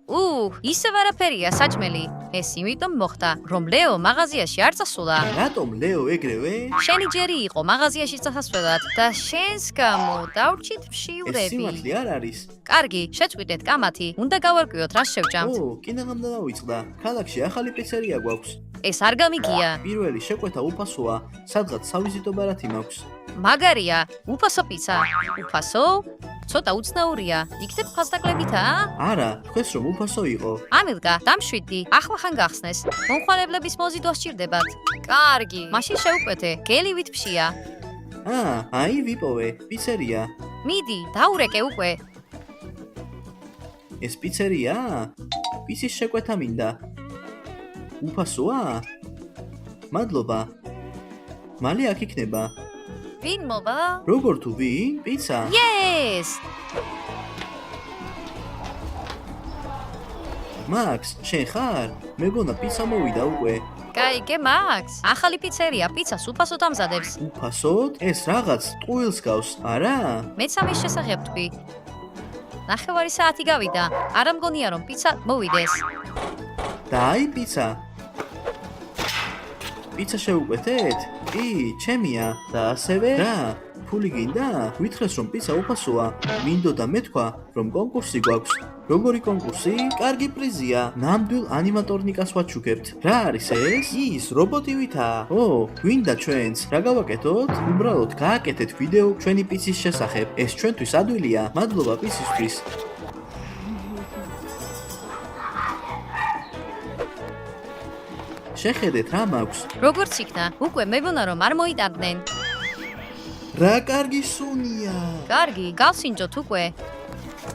ისევ არაფერია საჭმელი. ეს იმიტომ მოხდა, რომ ლეო მაღაზიაში არ წასულა. რატომ ლეო ეგრევე? შენი ჯერი იყო მაღაზიაში წასასვლელად და შენს გამო დავრჩით ეს მშივრები. სიმართლე არ არის. კარგი, შეწყვიტეთ კამათი. უნდა გავარკვიოთ რა შევჭამთ. კინაღამ დავიწყდა. ქალაქში ახალი პიცერია გვაქვს. ეს არ გამიგია. პირველი შეკვეთა უფასოა, სადღაც სავიზიტო ბარათი მაქვს. მაგარია, უფასო პიცა. უფასო? ცოტა უცნაურია. იქნებ ფასდაკლებითა? არა, თქვენს რომ უფასო იყო. ამილკა, დამშვიდი. ახლახან გახსნეს. მომხმარებლების მოზიდვა სჭირდებათ. კარგი, მაშინ შევუკვეთე. გელივით ფშია. აი ვიპოვე, პიცერია. მიდი, დაურეკე უკვე. ეს პიცერია? პიცის შეკვეთა მინდა. უფასოა? მადლობა. მალე აქ იქნება. ვინ მოვა? როგორ თუ ვინ? პიცა? Yes! მაქს, შენ ხარ? მეგონა პიცა მოვიდა უკვე. გაიგე, მაქს. ახალი პიცერია პიცას უფასოდ ამზადებს. უფასოდ? ეს რაღაც ტყუილს გავს, არა? მეც ამის შესახებ თქვი. ნახევარი საათი გავიდა. არ ამგონია რომ პიცა მოვიდეს. და აი პიცა. პიცა შევუკვეთეთ? კი, ჩემია. და ასევე რა? ფული გინდა? ვითხრეს რომ პიცა უფასოა. მინდოდა მეთქვა რომ კონკურსი გვაქვს. როგორი კონკურსი? კარგი პრიზია. ნამდვილ ანიმატორნიკას ვაჩუქებთ. რა არის ეს? ის რობოტივითაა. გვინდა ჩვენც. რა გავაკეთოთ? უბრალოდ გააკეთეთ ვიდეო ჩვენი პიცის შესახებ. ეს ჩვენთვის ადვილია. მადლობა პიცისთვის. შეხედეთ რა მაქვს. როგორც იქნა, უკვე მეგონა რომ არ მოიტანდნენ. რა კარგი სუნია. კარგი, გავსინჯოთ უკვე.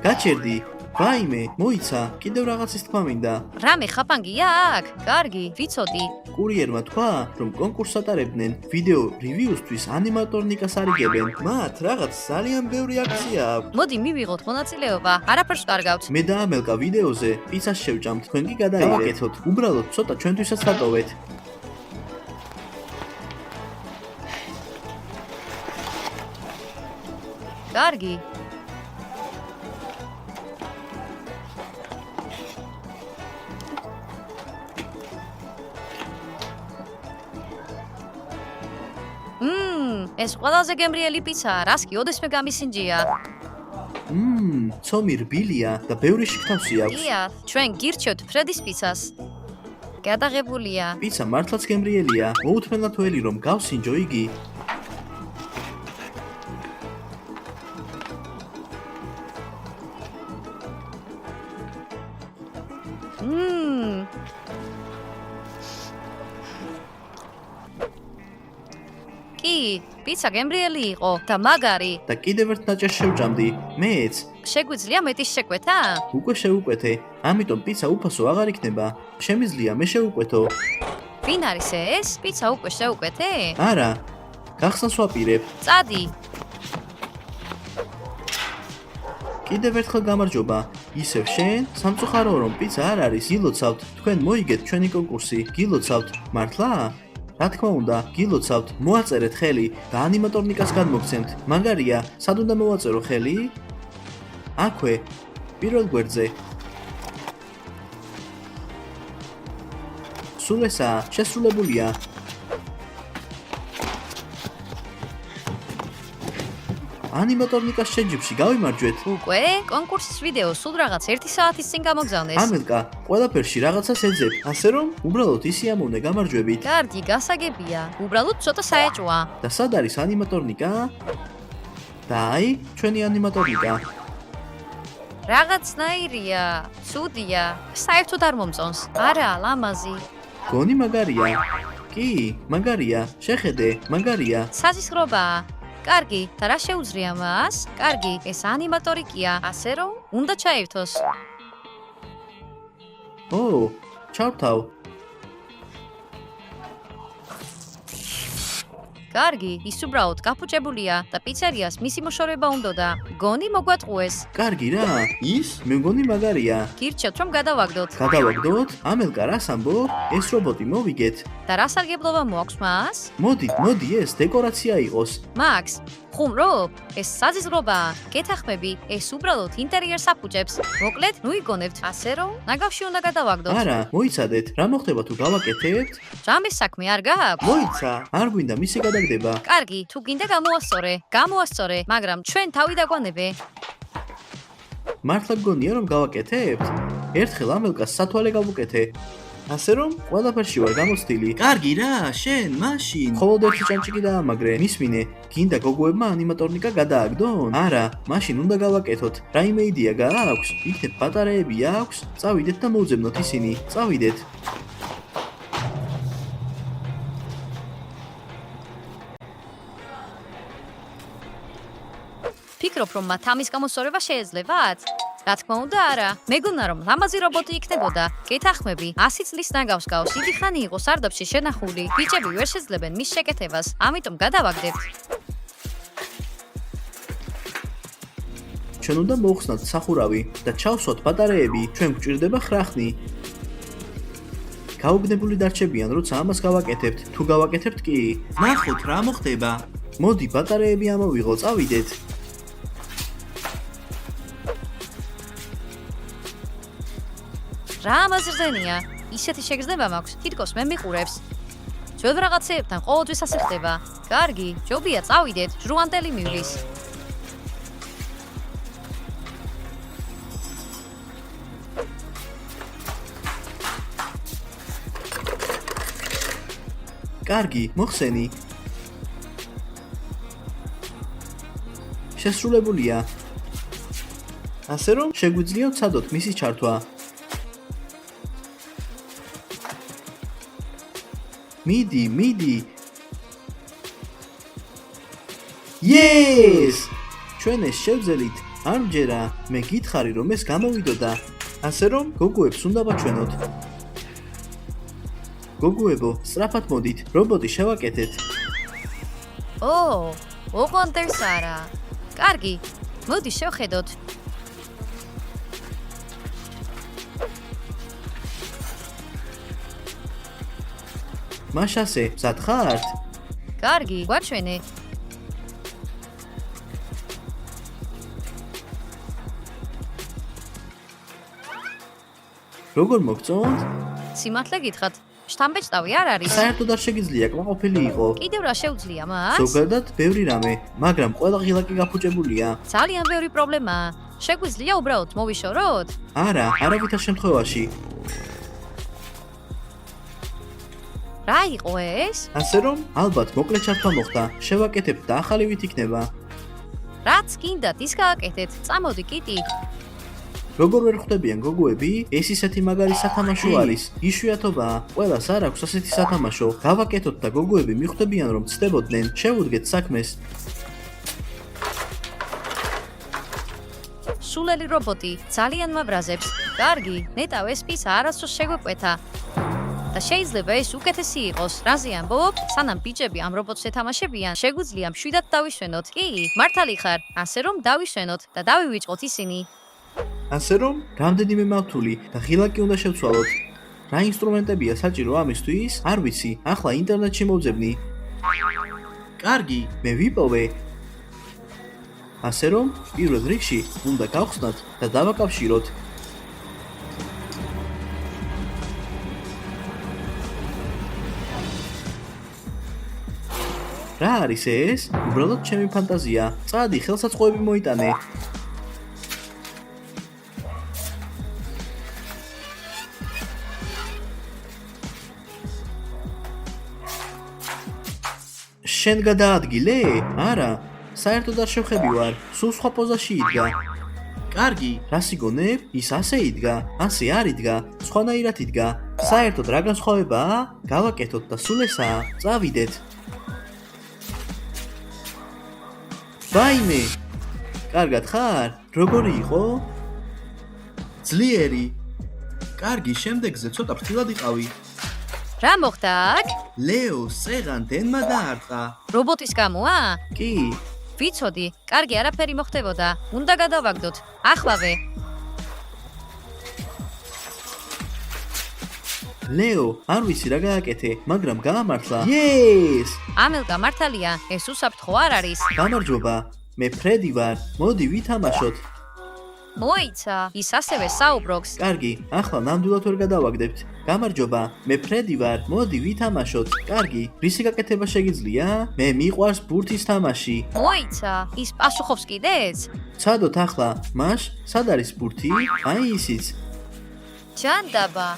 გაჩერდი. ვაიმე, მოიცა, კიდევ რაღაცის თქვა მინდა. რამე ხაფანგია აქ? კარგი, ვიცოდი. კურიერმა თქვა, რომ კონკურსს ატარებდნენ ვიდეო რივიუსთვის ანიმატორნიკას არიგებენ. მათ რაღაც ძალიან ბევრი აქცია აქვს. მოდი მივიღოთ მონაწილეობა. არაფერს კარგავთ. მე და ამელკა ვიდეოზე პიცას შევჭამთ. თქვენ კი გადაიგეთ. უბრალოდ ცოტა ჩვენთვისაც დატოვეთ. კარგი. ეს ყველაზე გემრიელი პიცაა, რას კი ოდესმე გამისინჯია. ცომი რბილია და ბევრი შიგთავსი აქვს. დიახ, ჩვენ გირჩევთ ფრედის პიცას. გადაღებულია. პიცა მართლაც გემრიელია. მოუთმენლად ველი რომ გავსინჯო იგი. პიცა გემრიელი იყო და მაგარი. და კიდევ ერთ ნაჭერს შევჭამდი. მეც. შეგვიძლია მეტის შეკვეთა? უკვე შევუკვეთე. ამიტომ პიცა უფასო აღარ იქნება. შემიძლია მე შევუკვეთო. ვინ არის ეს? პიცა უკვე შევუკვეთე? არა. გახსნას ვაპირებ. წადი. კიდევ ერთხელ გამარჯობა. ისევ შენ, სამწუხაროა რომ პიცა არ არის. გილოცავთ, თქვენ მოიგეთ ჩვენი კონკურსი. გილოცავთ, მართლა? რა თქმა უნდა, გილოცავთ, მოაწერეთ ხელი და ანიმატორნიკას გადმოგცემთ. მაგარია, სად უნდა მოვაწერო ხელი? აქვე, პირველ გვერდზე. სულ ესაა, შესრულებულია. ანიმატორნიკას შეჯიბრში გავიმარჯვეთ. უკვე კონკურსის ვიდეო სულ რაღაც 1 საათის წინ გამოგზავნეს. ამელკა, ყველაფერში რაღაცას ეძებ, ასე რომ უბრალოდ ისიამოვნე გამარჯვებით. კარგი, გასაგებია. უბრალოდ ცოტა საეჭვია. და სად არის ანიმატორნიკა? და აი, ჩვენი ანიმატორნიკა. რაღაცნაირია, ცუდია. საერთოდ არ მომწონს. არა, ლამაზი. გონი მაგარია. კი, მაგარია. შეხედე, მაგარია. საზისხრობაა. კარგი, და რა შეუძლია მას? კარგი, ეს ანიმატორიკია, ასე რომ უნდა ჩაირთოს. ჩავთავ. კარგი, ის უბრალოდ გაფუჭებულია და პიცერიას მისი მოშორება უნდოდა. გონი მოგვატყუეს. კარგი რა, ის მე მგონი მაგარია. გირჩევთ რომ გადავაგდოთ. გადავაგდოთ? ამელკა რას ამბობ? ეს რობოტი მოვიგეთ. და რა სარგებლობა მოაქვს მას? მოდი ეს დეკორაცია იყოს. მაქს, ხუმრობ, ეს საზიზღრობაა. გეთახმები, ეს უბრალოდ ინტერიერს აფუჭებს. მოკლედ, ნუ იგონებთ, ასე რომ ნაგავში უნდა გადავაგდოთ. არა, მოიცადეთ, რა მოხდება თუ გავაკეთებთ? რამეს საქმე არ გააქვს? მოიცა, არ გვინდა მისი გადაგდება. კარგი, თუ გინდა გამოვასწორე, მაგრამ ჩვენ თავი დაგვანებე. მართლა გგონია რომ გავაკეთებთ? ერთხელ ამელკას სათვალე გავუკეთე. ასე რომ, ყველაფერში ვარ გამოცდილი. კარგი რა, შენ, მაშინ. მხოლოდ ერთი ჭანჭიკი დაამაგრე. მისმინე, გინდა გოგოებმა ანიმატორნიკა გადააგდონ? არა, მაშინ უნდა გავაკეთოთ. რაიმე იდეა გააქვს? იქნებ პატარეები აქვს? წავიდეთ და მოვძებნოთ ისინი. წავიდეთ. ფიქრობ რომ მათ ამის გამოსწორება შეეძლებათ? რა თქმა უნდა არა. მეგონა რომ ლამაზი რობოტი იქნებოდა. გეთახმები, 100 წლის ნაგავს გავს. დიდი ხანი იყო სარდაფში შენახული. ბიჭები ვერ შეძლებენ მის შეკეთებას, ამიტომ გადავაგდებთ. ჩვენ უნდა მოვხსნათ სახურავი და ჩავსვათ ბატარეები. ჩვენ გვჭირდება ხრახნი. გაუგნებული დარჩებიან, როცა ამას გავაკეთებთ. თუ გავაკეთებთ კი, ნახოთ რა მოხდება. მოდი ბატარეები ამოვიღო, წავიდეთ. რა ამაზრდენია? ისეთი შეგრძნება მაქვს, თითქოს მე მიყურებს. ძველ რაღაცეებთან ყოველთვის ასე ხდება. კარგი, ჯობია წავიდეთ, ჟრუანტელი მივლის. კარგი, მოხსენი. შესრულებულია. ასე რომ, შეგვიძლია ვცადოთ მისი ჩართვა. მიდი. Yes! ჩვენ ეს შევძელით, არ მჯერა, მე გითხარი რომ ეს გამოვიდოდა. ასე რომ, გოგოებს უნდა ვაჩვენოთ. გოგოებო, სწრაფად მოდით, რობოტი შევაკეთეთ. ოღონდ ეს არა. კარგი, მოდი შევხედოთ. მაშასე, მზად ხართ? კარგი, გვარჩვენე. როგორ მოგწონთ? სიმართლე გითხრათ, შთამბეჭდავი არ არის. საერთოდ არ შეგიძლია კმაყოფილი იყო. კიდევ რა შეუძლია მას? ზოგადად, ბევრი რამე, მაგრამ ყველა ღილაკი გაფუჭებულია. ძალიან ბევრი პრობლემაა. შეგვიძლია უბრალოდ მოვიშოროთ? არა, არავითარ შემთხვევაში. რა იყო ეს? ასე რომ, ალბათ მოკლე ჩართვა მოხდა. შევაკეთებთ და ახალი ვით იქნება. რაც გინდათ, ის გააკეთეთ. წამოდი, კიტი. როგორ ვერ ხვდებიან გოგოები? ეს ისეთი მაგარი სათამაშო არის. იშვიათობაა. ყველას არ აქვს ასეთი სათამაშო. გავაკეთოთ და გოგოები მიხვდებიან რომ ცდებოდნენ. შევუდგეთ საქმეს. სულელი რობოტი ძალიან მაბრაზებს. კარგი, ნეტავ ეს პიცა არასდროს შეგვეკვეთა. და შეიძლება ეს უკეთესი იყოს. რაზე ამბობ? სანამ ბიჭები ამ რობოტს ეთამაშებიან, შეგვიძლია მშვიდად დავისვენოთ. კი, მართალი ხარ. ასე რომ დავისვენოთ და დავივიწყოთ ისინი. ასე რომ, რამდენიმე მავთული და ღილაკი უნდა შევცვალოთ. რა ინსტრუმენტებია საჭირო ამისთვის? არ ვიცი. ახლა ინტერნეტში მოვძებნი. კარგი, მე ვიპოვე. ასე რომ, პირველ რიგში უნდა გავხსნათ და დავაკავშიროთ. რა არის ეს? უბრალოდ ჩემი ფანტაზია. წადი, ხელსაწყოები მოიტანე. შენ გადაადგილე? არა, საერთოდ არ შევხედი ვარ. სულ სხვა პოზაში იდგა. კარგი, რას იგონებ? ის ასე იდგა, ასე არ იდგა, სხვანაირად იდგა. საერთოდ რა განსხვავებაა? გავაკეთოთ და სულ ესაა. წავიდეთ. ვაიმე! კარგად ხარ? როგორი იყო? ძლიერი. კარგი, შემდეგზე ცოტა ფრთილად იყავი. რა მოხდა აქ? ლეოს წეღან დენმა დაარტყა. რობოტის გამოა? კი, ვიცოდი, კარგი არაფერი მოხდებოდა. უნდა გადავაგდოთ. ახლავე. ლეო არ ვიცი რა გააკეთე, მაგრამ გაამართლა. Yes! ამელკა მართალია, ეს უსაფრთხო არ არის. გამარჯობა, მე ფრედი ვარ. მოდი ვითამაშოთ. მოიცა, ის ასევე საუბრობს. კარგი, ახლა ნამდვილად ვერ გადავაგდებთ. გამარჯობა, მე ფრედი ვარ. მოდი ვითამაშოთ. კარგი, რისი გაკეთება შეგიძლია? მე მიყვარს ბურთის თამაში. მოიცა, ის პასუხობს კიდეც? ცადოთ ახლა, მაშ, სად არის ბურთი? აი ისიც. ჯანდაბა.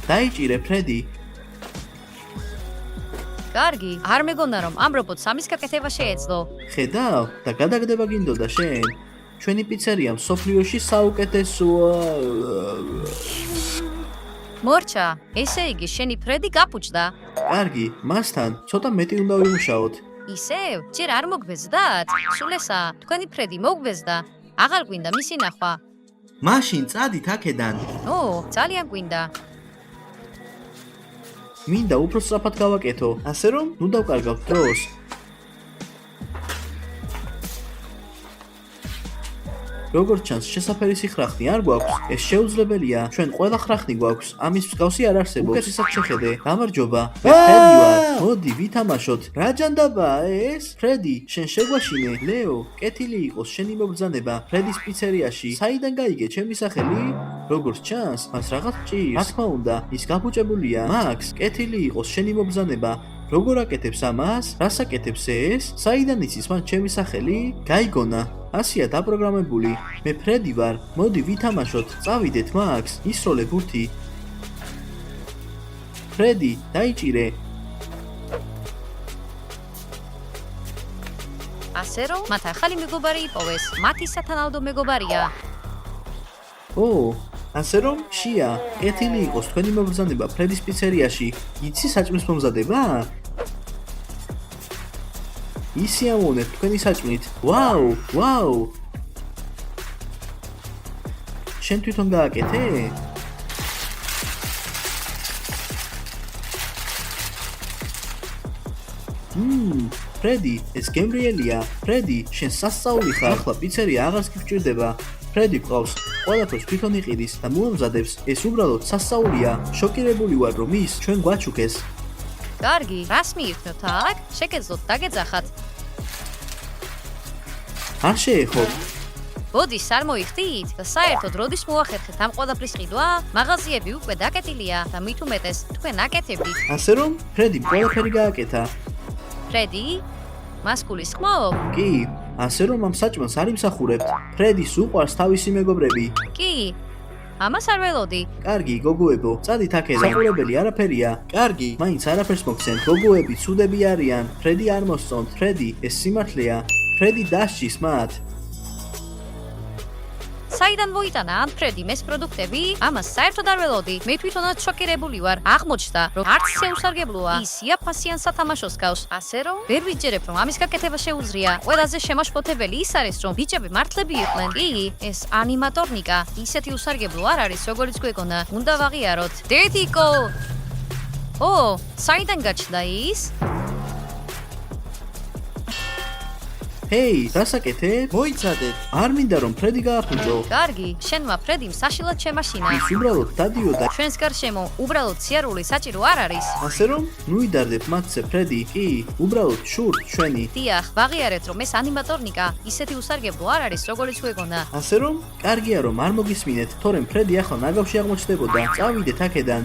დაიჭირე ფრედი. კარგი, არ მეგონა რომ ამ რობოტს ამის გაკეთება შეეძლო. ხედავ და გადაგდება გინდოდა შენ. ჩვენი პიცერია მსოფლიოში საუკეთესოა. მორჩა, ესე იგი შენი ფრედი გაფუჭდა. კარგი, მასთან ცოტა მეტი უნდა ვიმუშაოთ. ისევ, ჯერ არ მოგბეზდათ? სულ ესა, თქვენი ფრედი მოგბეზდა. აღარ გვინდა მისი ნახვა. მაშინ წადით აქედან. ო, ძალიან გვინდა. მინდა უფრო სწრაფად გავაკეთო, ასე რომ ნუ დავკარგავთ დროს. როგორც ჩანს, შესაფერი სიხრახნი არ გვაქვს. ეს შეუძლებელია. ჩვენ ყველა ხრახნი გვაქვს. ამის მსგავსი არ არსებობს. უკეთესად შეხედე. გამარჯობა. მე ფრედი ვარ. მოდი ვითამაშოთ. რა ჯანდაბაა ეს? ფრედი, შენ შეგვაშინე. ლეო, კეთილი იყოს შენი მოგბრძანება ფრედის პიცერიაში. საიდან გაიგე ჩემი სახელი? როგორც ჩანს, მას რაღაც ჭირს. რა თქმა უნდა, ის გაფუჭებულია. მაქს, კეთილი იყოს შენი მოგბრძანება. როგორ აკეთებს ამას? რას აკეთებს ეს? საიდან იცის მან ჩემი სახელი? გაიგონა. ასია დაპროგრამებული. მე ფრედი ვარ. მოდი ვითამაშოთ. წავიდეთ მაქს. ისროლე ბურთი. ფრედი, დაიჭირე. ასე რომ, მათ ახალი მეგობარი იპოვეს. მათი სათანადო მეგობარია. ო, ასე რომ, შია, კეთილი იყოს თქვენი მობრძანება ფრედის პიცერიაში. იცი საჭმლის მომზადება? ისი ამოვნეთ თქვენი საჭმლით. ვაუ, ვაუ. შენ თვითონ გააკეთე? ფრედი, ეს გემრიელია. ფრედი, შენ სასწაული ხარ. ახლა პიცერია აღარს გიჭირდება. ფრედი ყავს, ყველაფერს თვითონ იყიდის და მოამზადებს. ეს უბრალოდ სასწაულია. შოკირებული ვარ, რომ ის ჩვენ გვაჩუქეს. კარგი, რას მიირთმევთ აქ? შეგეძლოთ დაგეძახათ. არ შეეხო. ბოდის არ მოიხდით და საერთოდ როდის მოახერხეთ ამ ყველაფრის ყიდვა? მაღაზიები უკვე დაკეტილია და მით უმეტეს თქვენ აკეთებდით. ასე რომ, ფრედი ყველაფერი გააკეთა. ფრედი? მას გულისხმობ? კი, ასე რომ ამ საჭმელს არ იმსახურებთ. ფრედის უყვარს თავისი მეგობრები. კი. ამას არ ველოდი. კარგი, გოგოებო, წადით აქედან. საყურებელი არაფერია. კარგი, მაინც არაფერს მოგცემთ. გოგოები ცუდები არიან. ფრედი არ მოსწონთ. ფრედი, ეს სიმართლეა. ფრედი დასჭის მათ. საიდან მოიტანა ამ ფრედი მეს პროდუქტები? ამას საერთოდ არ ველოდი. მე თვითონაც შოკირებული ვარ. აღმოჩნდა, რომ არც შეუსარგებლოა. ის იაფასიან სათამაშოს გავს. ასე რომ, ვერ ვიჯერებ, რომ ამის გაკეთება შეუძლია. ყველაზე შემაშფოთებელი ის არის, რომ ბიჭები მართლები იყვნენ. კი, ეს ანიმატორნიკა ისეთი უსარგებლო არ არის, როგორც გვეგონა. უნდა ვაღიაროთ. დედიკო! ო, საიდან გაჩნდა ის? ჰეი, რას აკეთებ? მოიცადეთ. არ მინდა რომ ფრედი გააფუჭო. კარგი, შენმა ფრედიმ საშილად შემაშინა. ის უბრალოდ დადიოდა. ჩვენს გარშემო უბრალოდ სიარული საჭირო არ არის. ასე რომ, ნუ იდარდებ მათზე ფრედი. კი, უბრალოდ შურთ ჩვენი. დიახ, ვაღიარეთ, რომ ეს ანიმატორნიკა ისეთი უსარგებლო არ არის, როგორც გვეგონა. ასე რომ, კარგია რომ არ მოგისმინეთ, თორემ ფრედი ახლა ნაგავში აღმოჩნდებოდა. წავიდეთ აქედან.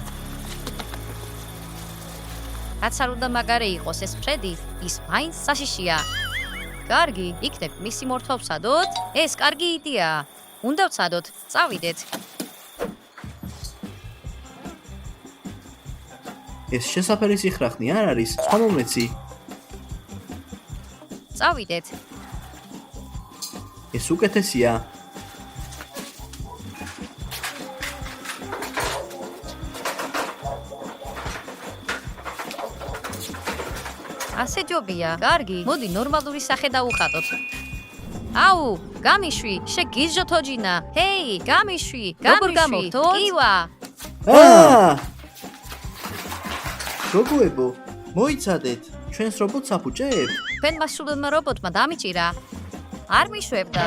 რაც არ უნდა მაგარი იყოს ეს ფრედი, ის მაინც საშიშია. კარგი, იქნებ მისი მორთვა ვცადოთ? ეს კარგი იდეაა. უნდა ვცადოთ, წავიდეთ. ეს შესაფერი სიხრახნი არ არის, სხვა მომეცი. წავიდეთ. ეს უკეთესია. ასე ჯობია. კარგი, მოდი ნორმალური სახე დავუხატოთ. აუ, გამიშვი, შეგიზჯო თოჯინა. ჰეი, გამიშვი, როგორ გამოვთო? კივა. გოგოებო, მოიცადეთ, ჩვენს რობოტს აფუჭებთ? თქვენ მასულმა რობოტმა დამიჭირა. არ მიშვებდა.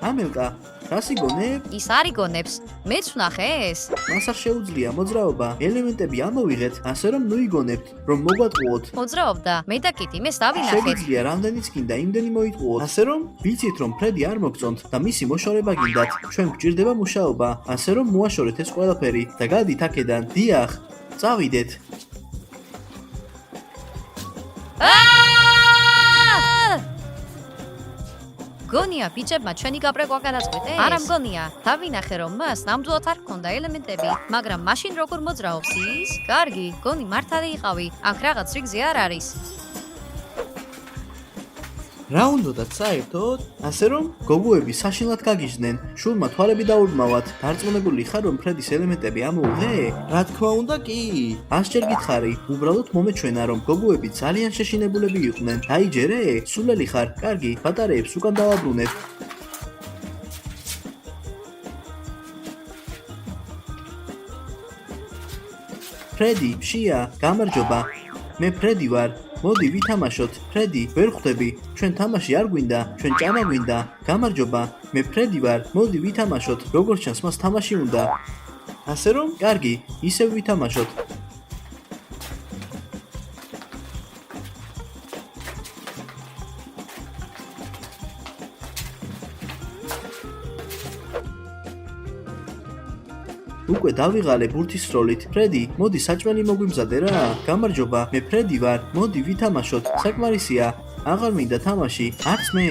ამელკა, რას იგონებ? ის არ იგონებს. მეც ვნახე ეს. მას არ შეუძლია მოძრაობა. ელემენტები ამოვიღეთ, ასე რომ ნუ იგონებთ, რომ მოგვატყუოთ. მოძრაობდა. მე და კიტი მეს დავინახეთ. შეგვიძლია რამდენიც გინდა იმდენი მოიტყუოთ. ასე რომ ვიცით რომ ფრედი არ მოგწონთ და მისი მოშორება გინდათ. ჩვენ გვჭირდება მუშაობა, ასე რომ მოაშორეთ ეს ყველაფერი და გადით აქედან. დიახ, წავიდეთ. გონია ბიჭებმა ჩვენი გაბრეკვა გადაწყვეტეს? არა მგონია. დავინახე რომ მას ნამდვილად არ ჰქონდა ელემენტები, მაგრამ მაშინ როგორ მოძრაობს ის? კარგი, გონი მართალი იყავი. აქ რაღაც რიგზე არ არის. რა უნდათ საერთოდ? ასე რომ გოგოები საშინლად გაგიჟდნენ, შულმა თვალები დაურბმავათ. დარწმუნებული ხარ რომ ფრედის ელემენტები ამოუღე? რა თქმა უნდა კი. ასჯერ გითხარი, უბრალოდ მომეჩვენა რომ გოგოები ძალიან შეშინებულები იყვნენ. დაიჯერე? სულელი ხარ? კარგი, ბატარეებს უკან დავაბრუნებ. ფრედი, შია, გამარჯობა. მე ფრედი ვარ. მოდი ვითამაშოთ. ფრედი, ვერ ხვდები. ჩვენ თამაში არ გვინდა, ჩვენ ჭამა გვინდა. გამარჯობა. მე ფრედი ვარ. მოდი ვითამაშოთ. როგორც ჩანს, მას თამაში უნდა. ასე რომ, კარგი, ისევ ვითამაშოთ. უკვე დავიღალე ბურთის როლით. ფრედი, მოდი საჭმელი მოგვიმზადე რა. გამარჯობა, მე ფრედი ვარ. მოდი ვითამაშოთ. საკმარისია. აღარ მინდა თამაში. არც მე.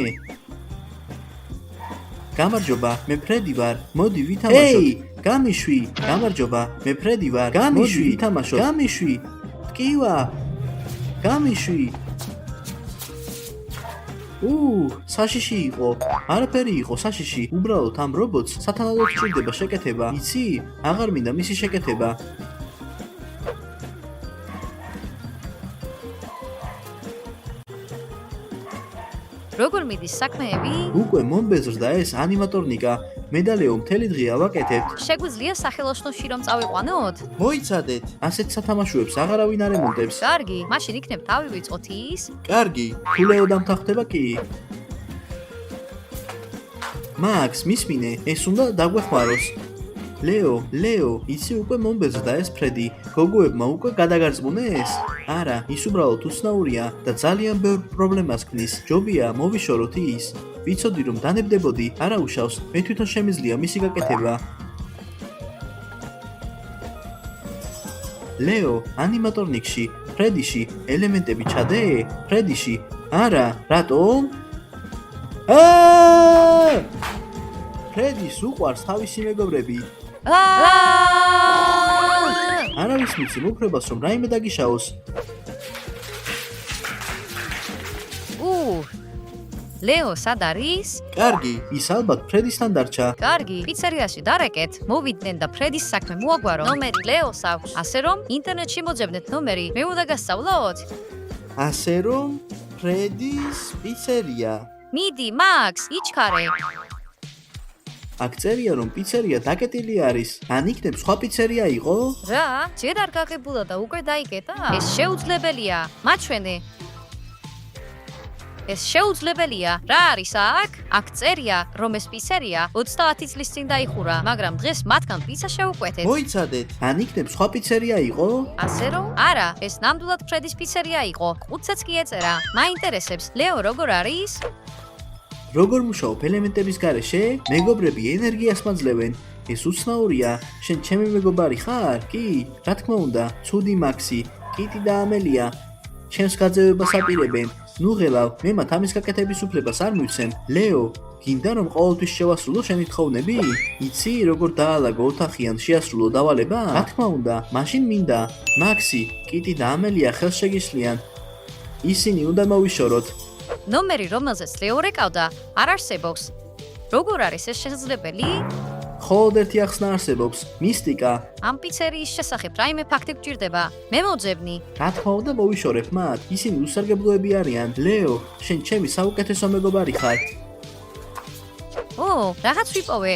გამარჯობა, მე ფრედი ვარ. მოდი ვითამაშოთ. გამიშვი. გამარჯობა, მე ფრედი ვარ. გამიშვი, ვითამაშოთ. გამიშვი. ტკივა. გამიშვი. საშიში იყო. არაფერი იყო საშიში. უბრალოდ ამ რობოტს სათანადოდ ჭირდება შეკეთება. იცი? აღარ მინდა მისი შეკეთება. როგორ მიდის საქმეები? უკვე მომბეზრდა ეს ანიმატორნიკა. მე და ლეო მთელი დღე ავაკეთებთ. შეგვიძლია სახელოსნოში რომ წავიყვანოთ? მოიცადეთ. ასეთ სათამაშოებს აღარავინ არ ემონტებს. კარგი, მაშინ იქნებ თავი ვიწყოთ ის? კარგი, თუ ლეო დამთანხმდება კი. მაქს, მისმინე, ეს უნდა დაგვეხმაროს. ლეო, იცი უკვე მომბეზრდა ეს ფრედი. გოგოებმა უკვე გადაგარწმუნეს? არა, ის უბრალოდ უცნაურია და ძალიან ბევრ პრობლემას ქმნის. ჯობია მოვიშოროთ ის. ვიცოდი რომ დანებდებოდი, არა უშავს, მე თვითონ შემიძლია მისი გაკეთება. ლეო, ანიმატორნიკში, ფრედიში, ელემენტები ჩადე? ფრედიში? არა, რატომ? ფრედის უყვარს თავისი მეგობრები. არავის მიცი მოფრებას რომ რაიმე დაგიშაოს. ლეო, სად არის? კარგი, ის ალბათ ფრედისთან დარჩა. კარგი, პიცერიაში დარეკეთ. მოვიდნენ და ფრედის საქმე მოაგვარო. ნომერი ლეოს აქვს. ასე რომ, ინტერნეტში მოძებნეთ ნომერი. მე უნდა გასწავლოთ. ასე რომ, ფრედის პიცერია. მიდი, მაქს, იჩქარე. აქ წერია რომ პიცერია დაკეტილი არის. ან იქნებ სხვა პიცერია იყო? რა? ჯერ არ გაღებულა და უკვე დაიკეტა? ეს შეუძლებელია. მაჩვენე. ეს შეუძლებელია. რა არის აქ? აქ წერია, რომ ეს პიცერია 30 წლის წინ დაიხურა, მაგრამ დღეს მათგან პიცა შევუკვეთეთ. მოიცადეთ. ან იქნებ სხვა პიცერია იყო? ასე რომ? არა, ეს ნამდვილად ფრედის პიცერია იყო. ყუთსაც კი ეწერა. მაინტერესებს, ლეო როგორ არის? როგორ მუშაობ ელემენტების გარეშე? მეგობრები ენერგიას მაძლევენ. ეს უცნაურია. შენ ჩემი მეგობარი ხარ? კი, რა თქმა უნდა, ცუდი მაქსი, კიტი და ამელია. ჩემს გაძევებას აპირებენ. ნუ ღელავ, მე მათ ამის გაკეთების უფლებას არ მივცემ. ლეო, გინდა რომ ყოველთვის შევასრულო შენი თხოვნები? იცი, როგორ დაალაგო ოთახიან შეასრულო დავალება? რა თქმა უნდა, მაშინ მინდა. მაქსი, კიტი და ამელია ხელს შეგისლიან. ისინი უნდა მოვიშოროთ. ნომერი, რომელზეც ლეო რეკავდა, არ არსებობს. როგორ არის ეს შესაძლებელი? მხოლოდ ერთი ახსნა არსებობს, მისტიკა. ამ პიცერიის შესახებ რაიმე ფაქტი გვჭირდება. მე მოძებნი. რა თქმა უნდა მოვიშორებ მათ. ისინი უსარგებლოები არიან. ლეო, შენ ჩემი საუკეთესო მეგობარი ხარ. რაღაც ვიპოვე.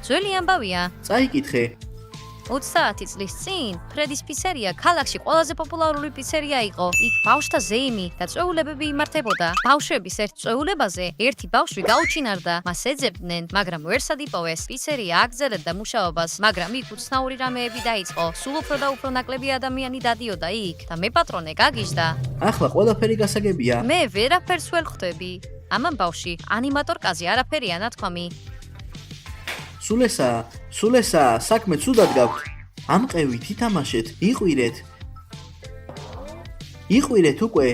ძველი ამბავია. წაიკითხე. 30 წლის წინ ფრედის პიცერია ქალაქში ყველაზე პოპულარული პიცერია იყო. იქ ბავშვთა ზეიმი და წვეულებები იმართებოდა. ბავშვების ერთ წვეულებაზე ერთი ბავშვი გაუჩინარდა. მას ეძებდნენ, მაგრამ ვერსად იპოვეს. პიცერია აგრძელებდა მუშაობას, მაგრამ იქ უცნაური რამეები დაიწყო. სულ უფრო და უფრო ნაკლები ადამიანი დადიოდა იქ და მეპატრონე გაგიჟდა. ახლა ყველაფერი გასაგებია. მე ვერაფერს ვერ ხვდები. ამან ბავშვი ანიმატორკაზე არაფერია ნათქვამი. სულ ესაა, საქმე ცუდად გაქვთ. ამყევით ითამაშეთ, იყვირეთ უკვე.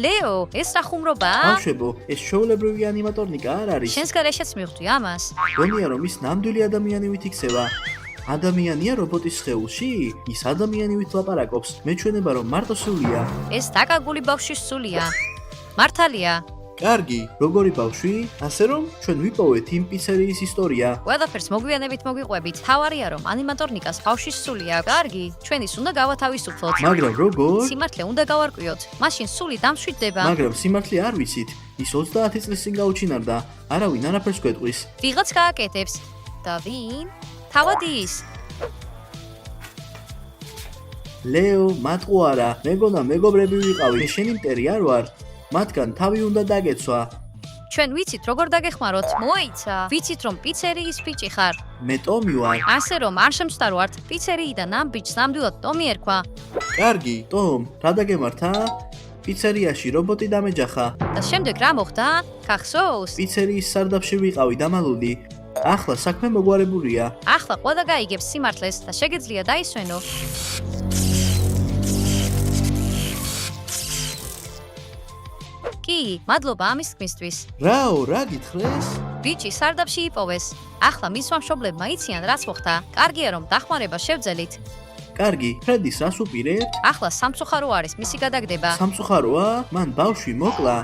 ლეო, ეს რა ხუმრობაა? ბავშვებო, ეს ჩვეულებრივი ანიმატორნიკა არ არის. შენს გარეშეც მივხვდი ამას. გონია რომ ის ნამდვილი ადამიანივით იქცევა. ადამიანია რობოტის სხეულში? ის ადამიანივით ლაპარაკობს. მეჩვენება რომ მარტო სულია. ეს დაკარგული ბავშვის სულია. მართალია. კარგი, როგორი ბავშვი? ასე რომ ჩვენ ვიპოვეთ იმ პიცერიის ისტორია. ყველაფერს მოგვიანებით მოგვიყვებით. თავარია რომ ანიმატორნიკას ბავშვის სული აქვს. კარგი, ჩვენ ის უნდა გავათავისუფლოთ. მაგრამ როგორ? სიმართლე უნდა გავარკვიოთ. მაშინ სული დამშვიდდება. მაგრამ სიმართლე არ ვიცით. ის 30 წლის წინ გაუჩინარდა. არავინ არაფერს გვეტყვის. ვიღაც გააკეთებს. და ვინ? თავად ის. ლეო, მათყო არა, მეგონა მეგობრები ვიყავი. მე შენი მტერი არ ვარ. მათგან თავი უნდა დაგეცვა. ჩვენ ვიცით როგორ დაგეხმაროთ. მოიცა. ვიცით რომ პიცერიის ბიჭი ხარ. მე ტომი ვარ. ასე რომ არ შემწდარვართ. პიცერიიდან ამ ბიჭს ნამდვილად ტომი ერქვა. კარგი, ტომ, რა დაგემართა? პიცერიაში რობოტი დამეჯახა. და შემდეგ რა მოხდა? გახსოვს? პიცერიის სარდაფში ვიყავი დამალული. ახლა საქმე მოგვარებულია. ახლა ყველა გაიგებს სიმართლეს და შეგეძლია დაისვენო. კი, მადლობა ამის თქმისთვის. რაო, რა გითხრეს? ბიჭი სარდაფში იპოვეს. ახლა მის მშობლებმა იციან რაც მოხდა. კარგია რომ დახმარება შევძელით. კარგი, ფრედის რას უპირებთ? ახლა სამწუხარო არის მისი გადაგდება. სამწუხაროა? მან ბავშვი მოკლა.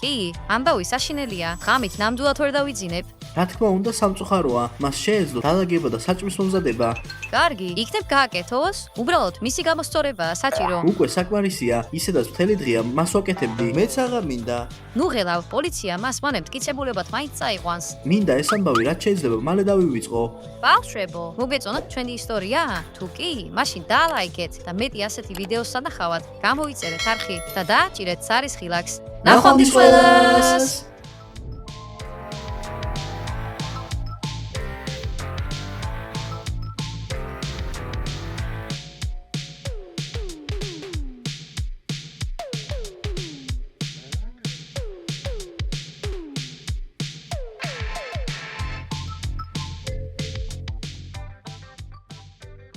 კი, ამბავი საშინელია. ღამით ნამდვილად ვერ დავიძინებ. რა თქმა უნდა სამწუხაროა. მას შეეძლო დალაგება და საჭმის მომზადება. კარგი, იქნებ გააკეთოს? უბრალოდ მისი გამოსწორებაა საჭირო. უკვე საკმარისია, ისედაც მთელი დღეა მას ვაკეთებდი. მეც აღარ მინდა. ნუ ღელავ, პოლიცია მას მანე მტკიცებულებად მაინც წაიყვანს. მინდა ეს ამბავი რაც შეიძლება მალე დავივიწყო. ბავშვებო, მოგეწონათ ჩვენი ისტორია? თუ კი, მაშინ დაალაიქეთ და მეტი ასეთი ვიდეოს სანახავად გამოიწერეთ არხი და დააჭირეთ ზარის ხილაკს. ნახვამდის ყველას!